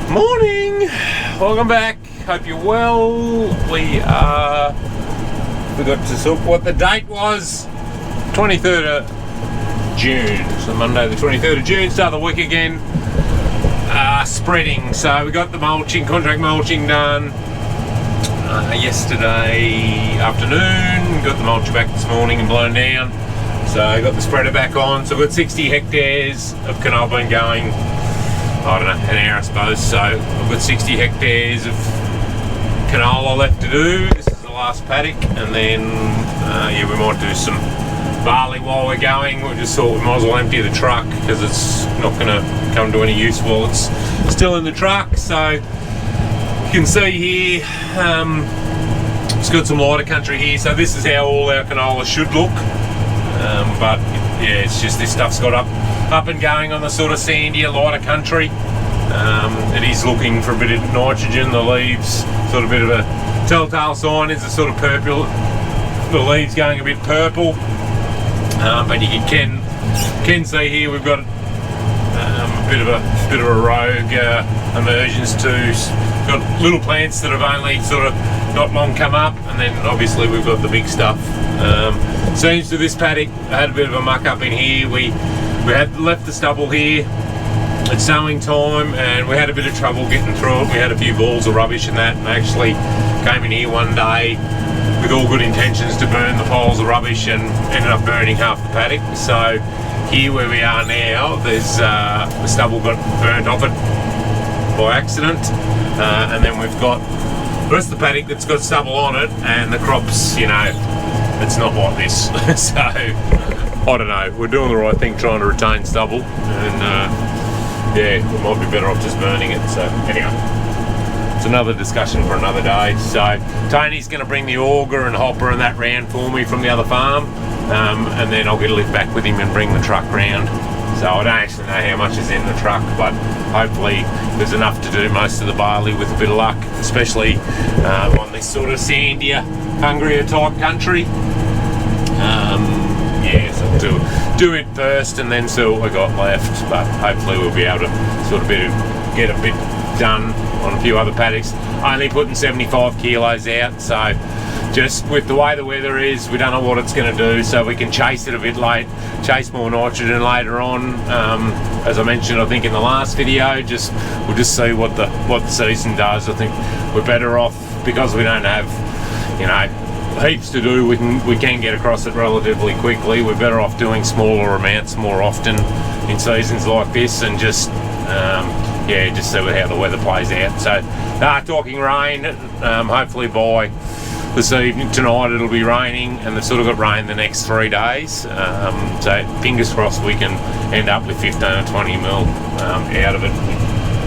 Morning! Welcome back. Hope you're well. We forgot to look what the date was. 23rd of June. So Monday the 23rd of June, start of the week again. Spreading. So we got the mulching, contract mulching done yesterday afternoon. Got the mulch back this morning and blown down. So I got the spreader back on. So I've got 60 hectares of canola been going, I don't know, an hour I suppose. So I've got 60 hectares of canola left to do. This is the last paddock, and then we might do some barley while we're going. We just thought we might as well empty the truck because it's not going to come to any use while it's still in the truck. So you can see here, it's got some lighter country here. So this is how all our canola should look. But yeah, it's just this stuff's got up and going on the sort of sandier, lighter country. It is looking for a bit of nitrogen. The leaves, sort of bit of a telltale sign is the sort of purple. The leaves going a bit purple. But you can see here we've got a bit of a rogue emergence too. Got little plants that have only sort of not long come up, and then obviously we've got the big stuff. Seems to this paddock, I had a bit of a muck up in here. We had left the stubble here at sowing time, and we had a bit of trouble getting through it. We had a few balls of rubbish and that, and I actually came in here one day with all good intentions to burn the piles of rubbish, and ended up burning half the paddock. So here where we are now, there's the stubble got burnt off it by accident, and then we've got the rest of the paddock that's got stubble on it, and the crops, you know, it's not like this. So I don't know, we're doing the right thing trying to retain stubble, and yeah, we might be better off just burning it. So anyway, it's another discussion for another day. So Tony's going to bring the auger and hopper and that round for me from the other farm, and then I'll get a lift back with him and bring the truck round. So I don't actually know how much is in the truck, but hopefully there's enough to do most of the barley with a bit of luck, especially on this sort of sandier, hungrier type country. Yeah, so do it first and then see what we got left, but hopefully we'll be able to sort of get a bit done on a few other paddocks. Only putting 75 kilos out, so just with the way the weather is, we don't know what it's going to do, so we can chase it a bit late, chase more nitrogen later on. As I mentioned, I think in the last video, we'll just see what the season does. I think we're better off because we don't have, you know, heaps to do. We can get across it relatively quickly. We're better off doing smaller amounts more often in seasons like this, and just just see how the weather plays out. So talking rain, hopefully by this evening, tonight it'll be raining, and they've sort of got rain the next 3 days. So fingers crossed we can end up with 15 or 20 mil out of it.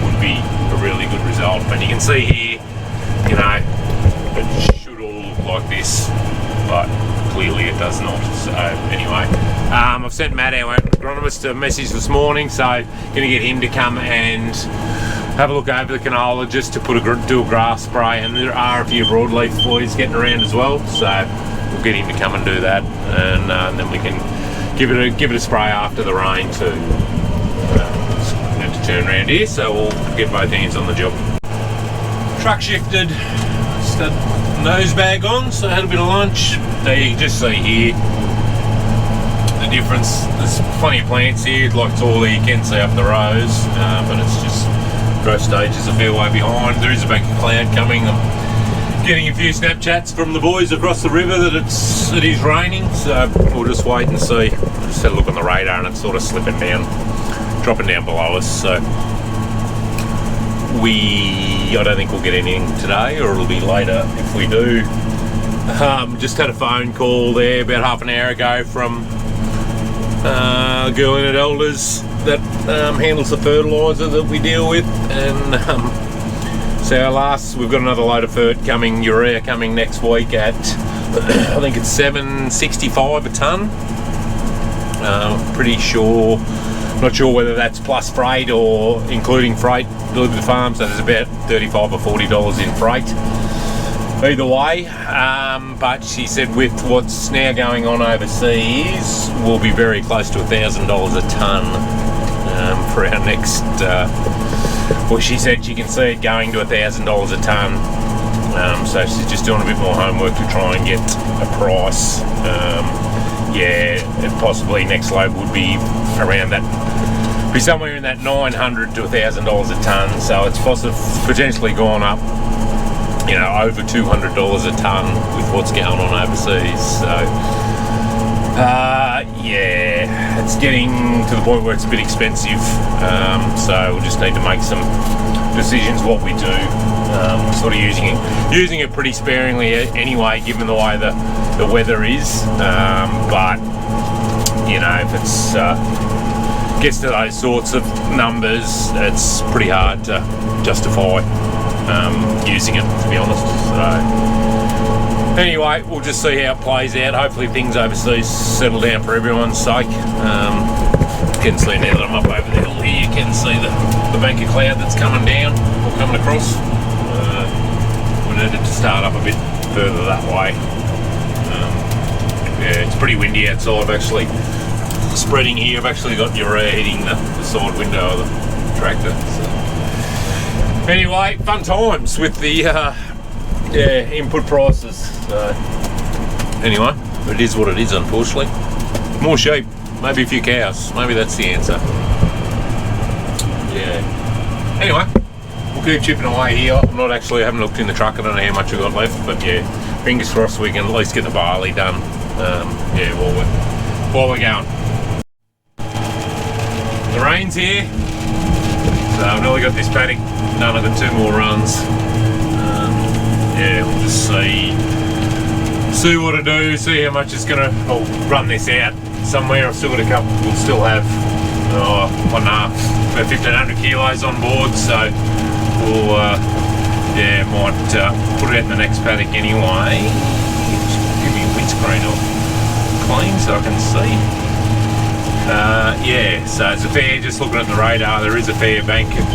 Would be a really good result. But you can see here, you know, it should all look like this, but clearly it does not. So anyway, I've sent Matt, our agronomist, a message this morning, so going to get him to come and have a look over the canola just to do a grass spray, and there are a few broadleaf boys getting around as well, so we'll get him to come and do that, and then we can give it a spray after the rain too. Just need to turn around here, so we'll get both hands on the job. Truck shifted, just had nose bag on, so I had a bit of lunch. There you can just see here the difference. There's plenty of plants here, like it's all there, you can see up the rows, but it's just growth stage is a fair way behind. There is a bank of cloud coming. I'm getting a few Snapchats from the boys across the river that it is raining, so we'll just wait and see. Just had a look on the radar and it's sort of slipping down, dropping down below us, so I don't think we'll get anything today, or it'll be later if we do. Just had a phone call there about half an hour ago from a girl in at Elders that handles the fertiliser that we deal with, and so we've got another load of fert urea coming next week at I think it's $7.65 a tonne. Pretty sure, not sure whether that's plus freight or including freight delivered to farm, so there's about $35 or $40 in freight either way, but she said with what's now going on overseas, we'll be very close to $1,000 a tonne for our next well, she said she can see it going to $1,000 a tonne. So she's just doing a bit more homework to try and get a price. Yeah, and possibly next load would be around that, be somewhere in that $900 to $1,000 a tonne. So it's potentially gone up, you know, over $200 a tonne with what's going on overseas. So yeah, it's getting to the point where it's a bit expensive. So we'll just need to make some decisions what we do. Sort of using it pretty sparingly anyway, given the way the weather is. But you know, if it's gets to those sorts of numbers, it's pretty hard to justify using it, to be honest. So anyway, we'll just see how it plays out. Hopefully things overseas settle down for everyone's sake. You can see now that I'm up over the hill here, you can see the bank of cloud that's coming down or coming across. We needed to start up a bit further that way. Yeah, it's pretty windy outside. I've actually spreading here. I've actually got Urea hitting the side window of the tractor. So anyway, fun times with the yeah, input prices. So anyway, it is what it is, unfortunately. More sheep, maybe a few cows. Maybe that's the answer. Yeah. Anyway, we'll keep chipping away here. I haven't looked in the truck. I don't know how much we've got left, but yeah, fingers crossed we can at least get the barley done. Yeah, while we're going. The rain's here, so I've nearly got this paddock done. I've got 2 more runs. Yeah, we'll just see what to do, see how much it's gonna. I'll run this out somewhere. I've still got a couple. We'll still have about 1,500 kilos on board, so we'll yeah, might put it out in the next paddock anyway. Give me a windscreen off clean so I can see. Yeah, so it's a fair, just looking at the radar, there is a fair bank of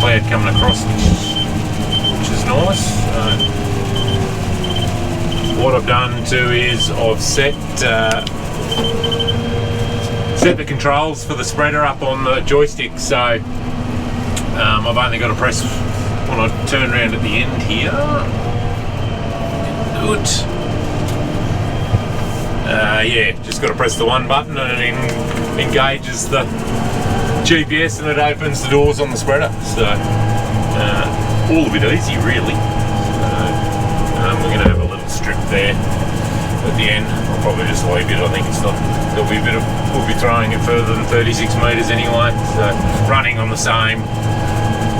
cloud coming across, which is nice. What I've done too is I've set the controls for the spreader up on the joystick, so I've only got to press when I turn around at the end here. Good. Yeah, just got to press the 1 button and it engages the GPS and it opens the doors on the spreader. So all a bit easy, really. We're going to have a little strip there at the end. I'll probably just leave it. I think it's not. There'll be a bit of. We'll be throwing it further than 36 metres anyway. So running on the same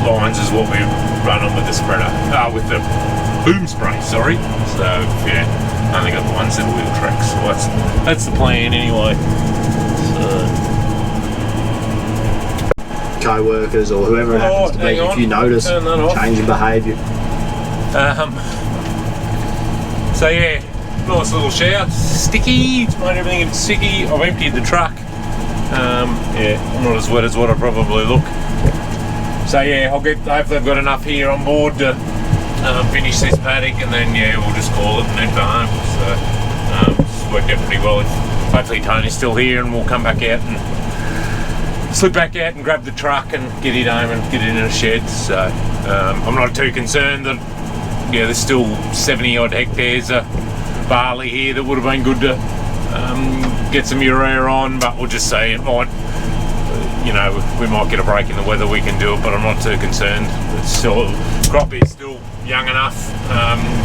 lines as what we run on with the spreader, with the boom spray. Sorry. So yeah. Only got the 1 set of wheel tracks, so that's the plan anyway. So. Co-workers or whoever it happens to be, if you notice change in behaviour. So yeah, nice little shower. Sticky, it's made everything a bit sticky. I've emptied the truck. Yeah, I'm not as wet as what I probably look. So yeah, hopefully I've got enough here on board to finish this paddock, and then yeah, we'll just call it and head for home. So it's worked out pretty well. Hopefully Tony's still here and we'll come back out and slip back out and grab the truck and get it home and get it in a shed. So I'm not too concerned that, yeah, there's still 70 odd hectares of barley here that would have been good to get some urea on, but we'll just say it might, you know, we might get a break in the weather, we can do it, but I'm not too concerned. It's still, crop is still young enough,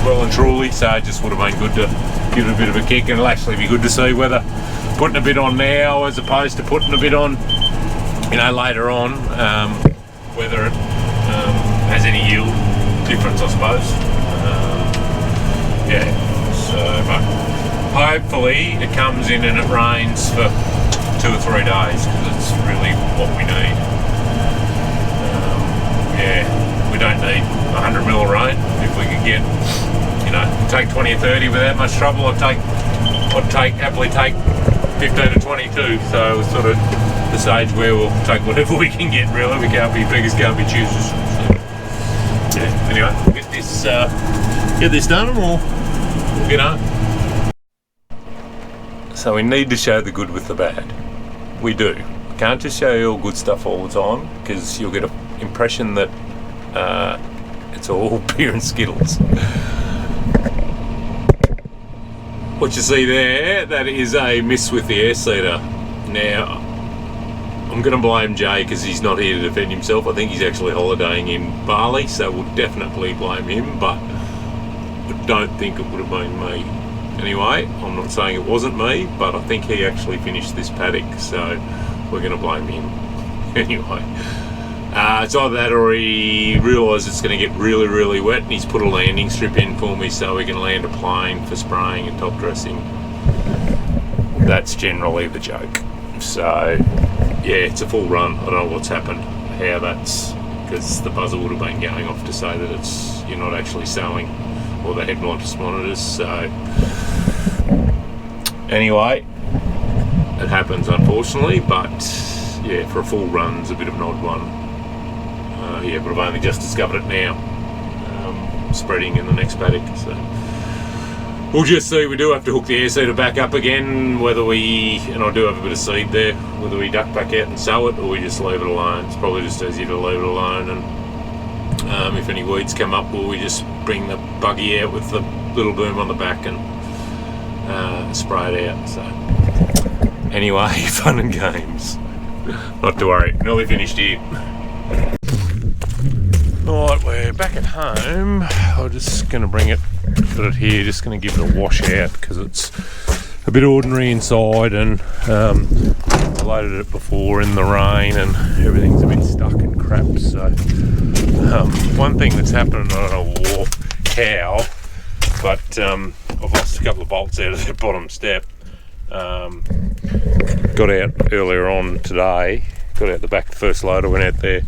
well and truly, so it just would have been good to give it a bit of a kick, and it'll actually be good to see whether putting a bit on now as opposed to putting a bit on, you know, later on, whether it has any yield difference, I suppose. Yeah, so but hopefully it comes in and it rains for 2 or 3 days, because it's really what we need. Yeah, we don't need 100 mil of rain. If we could get, you know, take 20 or 30 without much trouble, I'd happily take 15 to 22. So it's sort of the stage where we'll take whatever we can get, really. We can't be beggars, can't be choosers. So, yeah, anyway, we'll get this done and we'll get on. So we need to show the good with the bad. We do. Can't just show you all good stuff all the time, because you'll get a impression that it's all beer and Skittles. What you see there, that is a miss with the air seeder. Now, I'm going to blame Jay because he's not here to defend himself. I think he's actually holidaying in Bali, so we'll definitely blame him, but I don't think it would have been me. Anyway, I'm not saying it wasn't me, but I think he actually finished this paddock, so we're going to blame him. Anyway, it's either that or he realised it's going to get really, really wet and he's put a landing strip in for me so we can land a plane for spraying and top dressing. That's generally the joke. So, yeah, it's a full run. I don't know what's happened, how that's, because the buzzer would have been going off to say that you're not actually sowing, or the headlight monitors. So, anyway, it happens unfortunately, but yeah, for a full run, it's a bit of an odd one. Yeah, but I've only just discovered it now, spreading in the next paddock. So we'll just see. We do have to hook the air seeder back up again, whether we, and I do have a bit of seed there, whether we duck back out and sow it or we just leave it alone. It's probably just easier to leave it alone, and if any weeds come up, we just bring the buggy out with the little boom on the back and spray it out. So anyway, fun and games. Not to worry, nearly finished here. Alright, we're back at home. I'm just going to bring it, put it here, just going to give it a wash out because it's a bit ordinary inside, and I loaded it before in the rain and everything's a bit stuck and crap. So one thing that's happened, I don't know how, but I've lost a couple of bolts out of the bottom step. Got out earlier on today, got out the back, the first loader, went out there,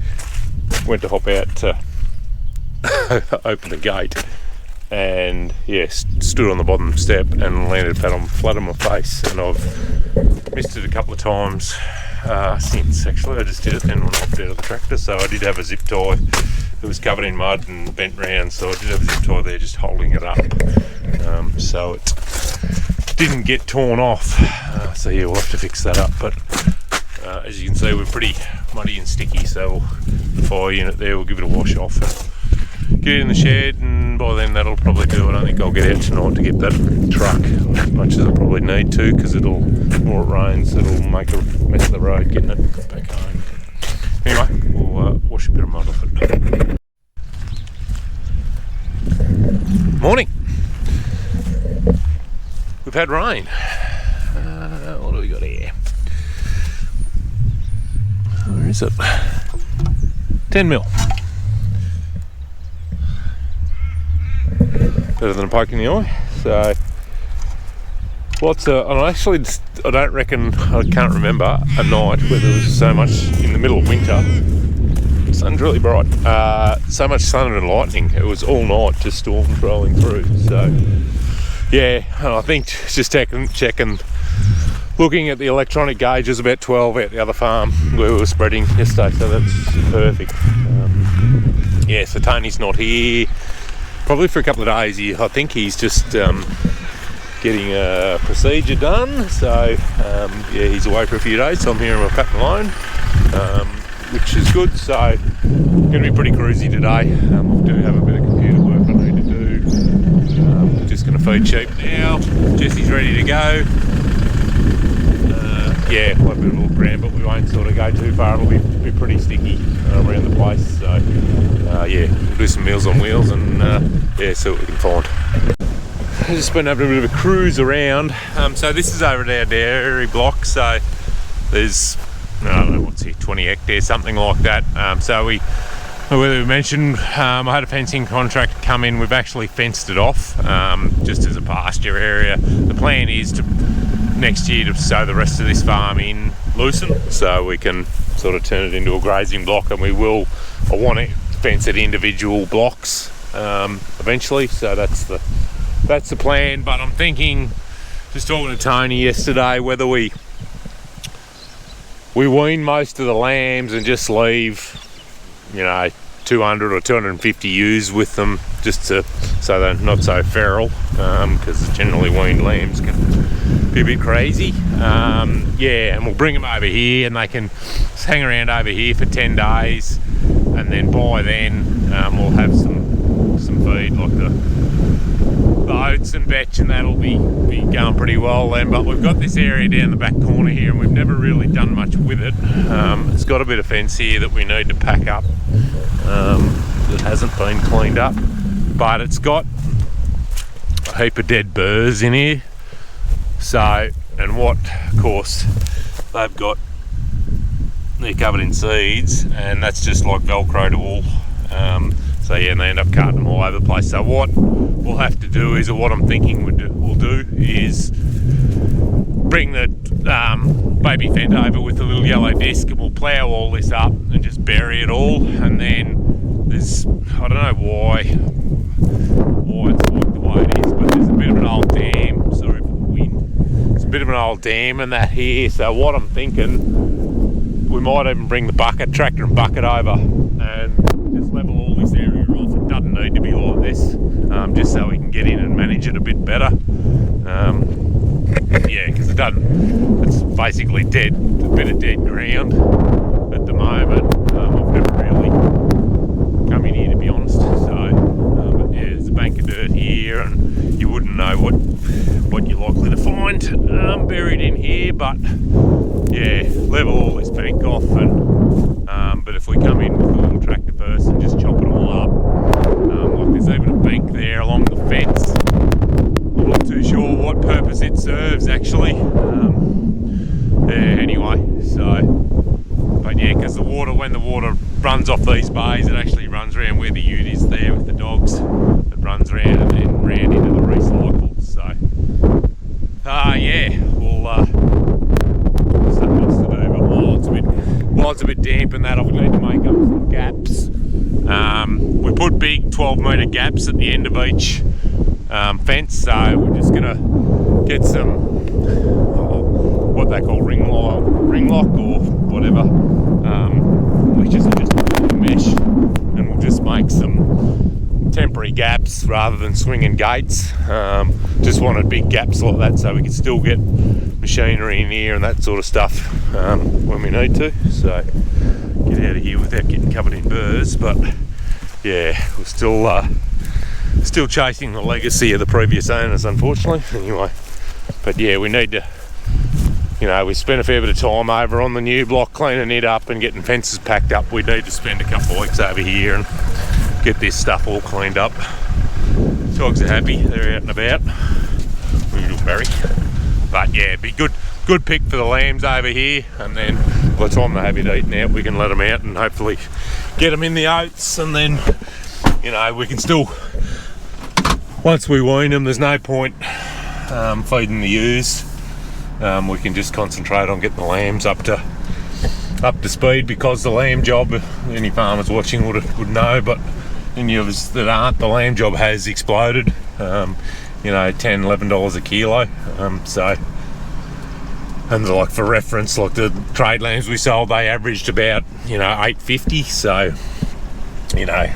went to hop out to open the gate, and yeah, stood on the bottom step and landed flat on my face, and I've missed it a couple of times since. Actually, I just did it then when I hopped out of the tractor, so I did have a zip tie. It was covered in mud and bent round, so I did have a zip tie there just holding it up, so it didn't get torn off. So yeah, we'll have to fix that up, but as you can see, we're pretty muddy and sticky, so the fire unit there, we'll give it a wash off and get it in the shed, and by then that'll probably do. I don't think I'll get out tonight to get that truck as much as I probably need to, because the more it rains, it'll make a mess of the road getting it back home. Anyway, we'll wash a bit of mud off it. Morning. We've had rain. What do we got here? Where is it? 10 mil. Better than a poke in the eye. So, I don't reckon, I can't remember a night where there was so much in the middle of winter. The sun's really bright. So much sun and lightning. It was all night, just storms rolling through. So, yeah, I think just checking, looking at the electronic gauge, was about 12 out the other farm where we were spreading yesterday, so that's perfect. Yeah, so Tony's not here, probably for a couple of days. I think he's just getting a procedure done, so yeah, he's away for a few days, so I'm here in my pattern alone, which is good. So going to be pretty cruisy today. I do have a bit of computer work I need to do. Just going to feed sheep now. Jesse's ready to go. Yeah, we'll have a bit of a look around, but we won't sort of go too far. It'll be pretty sticky around the place. So yeah, we'll do some Meals on Wheels and yeah, see what we can find. I've just been having a bit of a cruise around. So this is over at our dairy block. So there's, I don't know, what's here, 20 hectares, something like that. So whether we mentioned, I had a fencing contract come in. We've actually fenced it off just as a pasture area. The plan is to next year to sow the rest of this farm in lucerne, so we can sort of turn it into a grazing block, and I want to fence it individual blocks eventually. So that's the plan. But I'm thinking, just talking to Tony yesterday, whether we wean most of the lambs and just leave, 200 or 250 ewes with them, just so they're not so feral, because generally weaned lambs can be a bit crazy. Yeah, and we'll bring them over here and they can hang around over here for 10 days. and then by then we'll have some feed like the oats and vetch, and that'll be going pretty well then. But we've got this area down the back corner here, and we've never really done much with it. It's got a bit of fence here that we need to pack up. It hasn't been cleaned up, but it's got a heap of dead burrs in here. So, and what, of course, they're covered in seeds, and that's just like Velcro to wool. So yeah, and they end up cutting them all over the place. So what we'll have to do is, or what I'm thinking we'll do is bring the baby fent over with a little yellow disc, and we'll plough all this up and just bury it all. And then there's, I don't know why it's like the way it is, but there's a bit of an old dam. Sorry for the wind. It's a bit of an old dam and that here. So what I'm thinking, we might even bring the tractor and bucket over and just level all this area off. It doesn't need to be like this, just so we can get in and manage it a bit better. Yeah, because it's basically dead, a bit of dead ground at the moment. I've never really come in here, to be honest. So, but yeah, there's a bank of dirt here, and you wouldn't know what you're likely to find buried in here. But yeah, level all this bank off, and but if we come in with a little tractor first and just chop it all up, like there's even a bank there along the fence. I'm not too sure what purpose it serves actually. Yeah, anyway, so, but yeah, because when the water runs off these bays, it actually runs around where the ute is there with the dogs. It runs around and then round into the recycle. So, yeah, we'll something else to do. But while it's a bit damp and that, I've need to make up some gaps. We put big 12-metre gaps at the end of each fence, so we're just gonna get some what they call ring lock or whatever, which is just mesh, and we'll just make some temporary gaps rather than swinging gates. Just wanted big gaps like that so we can still get machinery in here and that sort of stuff when we need to. So get out of here without getting covered in burrs. But yeah, we're still chasing the legacy of the previous owners, unfortunately. Anyway, but yeah, we need to, we spent a fair bit of time over on the new block cleaning it up and getting fences packed up. We need to spend a couple of weeks over here and get this stuff all cleaned up. Dogs are happy, they're out and about. Little berry. But yeah, be good pick for the lambs over here, and then by the time they're happy to eat out, we can let them out and hopefully get them in the oats, and then we can still, once we wean them, there's no point feeding the ewes. We can just concentrate on getting the lambs up to speed, because the lamb job, any farmers watching would know, but any of us that aren't, the lamb job has exploded. $10-11 a kilo. So, and like for reference, like the trade lambs we sold, they averaged about $8.50. So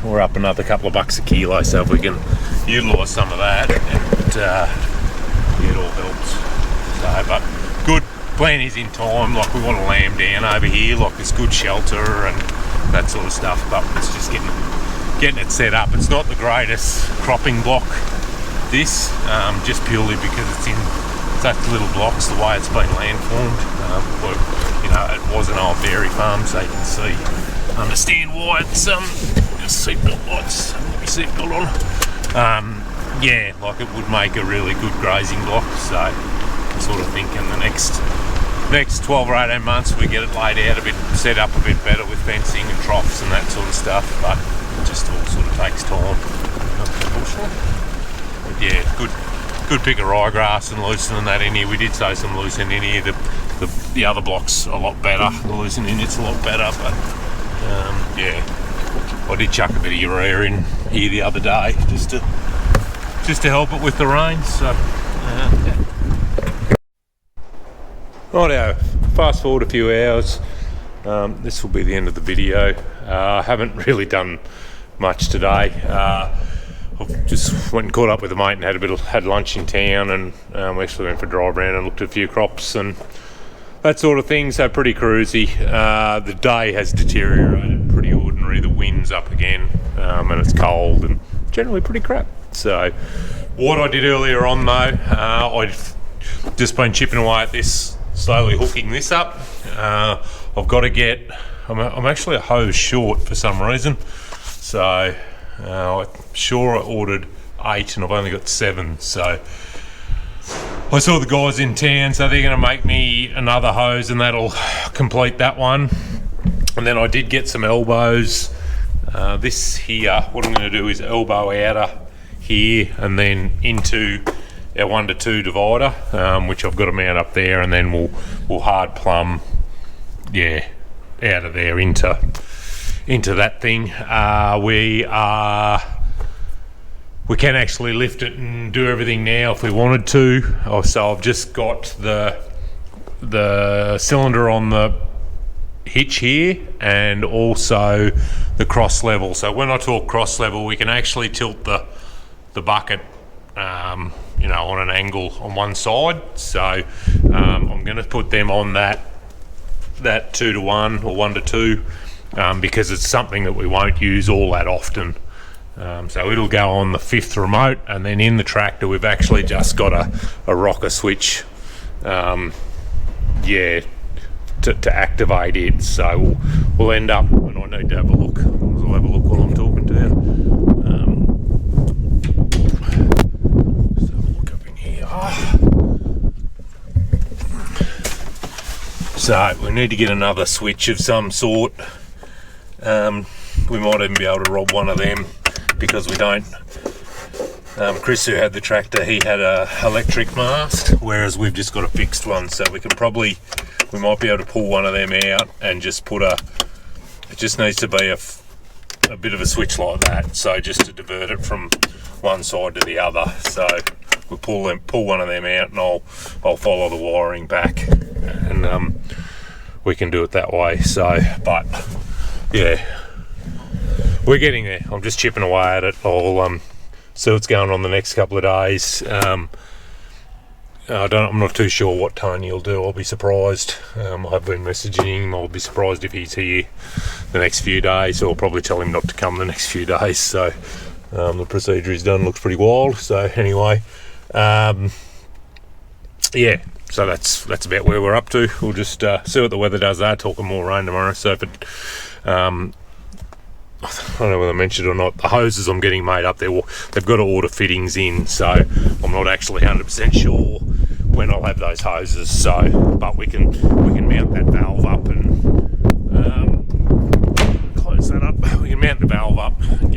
we're up another couple of bucks a kilo. So if we can utilise some of that, it all helps. So, but good, plenty is in time. Like we want a lamb down over here. Like there's good shelter and that sort of stuff. But it's just getting it set up. It's not the greatest cropping block, this, just purely because it's in such little blocks the way it's been landformed. It was an old dairy farm, so you can understand why it's just seatbelt lights. Put my seatbelt on. Yeah, like it would make a really good grazing block. So I'm sort of thinking the next 12 or 18 months we get it laid out a bit, set up a bit better with fencing and troughs and that sort of stuff. But it just all sort of takes time, unfortunately. But yeah, good pick of ryegrass and loosening that in here. We did say some loosening in here. The other block's a lot better. The loosening in it's a lot better, but yeah, I did chuck a bit of urea in here the other day just to help it with the rain. So yeah. Rightio, fast forward a few hours. This will be the end of the video. I haven't really done much today. I've just went and caught up with a mate and had lunch in town, and we actually went for a drive around and looked at a few crops and that sort of thing. So pretty cruisy. The day has deteriorated pretty ordinary. The wind's up again, and it's cold and generally pretty crap. So what I did earlier on though, I've just been chipping away at this, slowly hooking this up. I've got to get, I'm actually a hose short for some reason, so I'm sure I ordered 8 and I've only got 7. So I saw the guys in town, so they're going to make me another hose and that'll complete that one. And then I did get some elbows. This here, what I'm going to do is elbow outer here and then into our 1 to 2 divider, which I've got to mount up there, and then we'll hard plumb, yeah, out of there into that thing. We can actually lift it and do everything now if we wanted to. So I've just got the cylinder on the hitch here and also the cross level. So when I talk cross level, we can actually tilt the bucket you know, on an angle on one side. So I'm going to put them on that 2 to 1 or 1 to 2 because it's something that we won't use all that often. So it'll go on the 5th remote, and then in the tractor we've actually just got a rocker switch, yeah, to activate it. So we'll end up, and I need to have a look. I'll have a look while I'm talking to you. So look up in here. So we need to get another switch of some sort. We might even be able to rob one of them, because we don't. Chris, who had the tractor, he had a electric mast, whereas we've just got a fixed one. So we might be able to pull one of them out and just put it just needs to be a bit of a switch like that, so just to divert it from one side to the other. So we'll pull one of them out, and I'll follow the wiring back, and we can do it that way. So, but yeah, we're getting there. I'm just chipping away at it. I'll see what's going on the next couple of days. I'm not too sure what Tony will do. I'll be surprised. I've been messaging him. I'll be surprised if he's here the next few days. So I'll probably tell him not to come the next few days. So the procedure he's done looks pretty wild. So anyway, yeah. So that's about where we're up to. We'll just see what the weather does there. Talking more rain tomorrow. So if it, I don't know whether I mentioned it or not, the hoses I'm getting made up there, they've got to order fittings in, so I'm not actually 100% sure when I'll have those hoses. So, but we can mount that valve up and close that up. We can mount the valve up and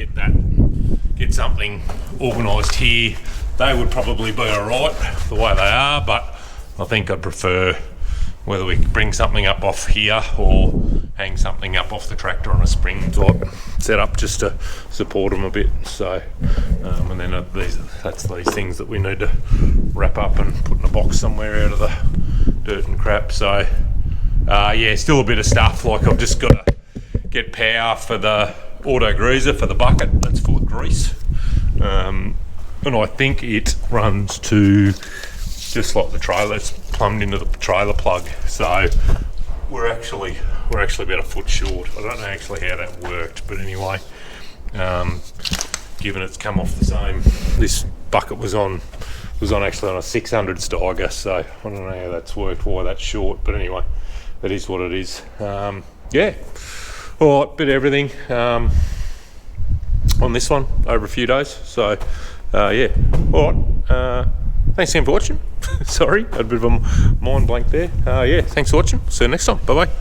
get something organised here. They would probably be alright the way they are, but I think I'd prefer whether we bring something up off here or hang something up off the tractor on a spring type setup just to support them a bit. So and then that's these things that we need to wrap up and put in a box somewhere out of the dirt and crap. So yeah, still a bit of stuff. Like I've just got to get power for the auto greaser for the bucket that's full of grease, and I think it runs to just like the trailer. It's plumbed into the trailer plug, so we're actually about a foot short. I don't know actually how that worked, but anyway, given it's come off the same, this bucket was actually on a 600 Steiger, so I don't know how that's worked, why that's short, but anyway, that is what it is. Yeah, all right, bit of everything on this one over a few days. So yeah, all right. Thanks again for watching. Sorry, a bit of a mind blank there. Yeah, thanks for watching. See you next time. Bye bye.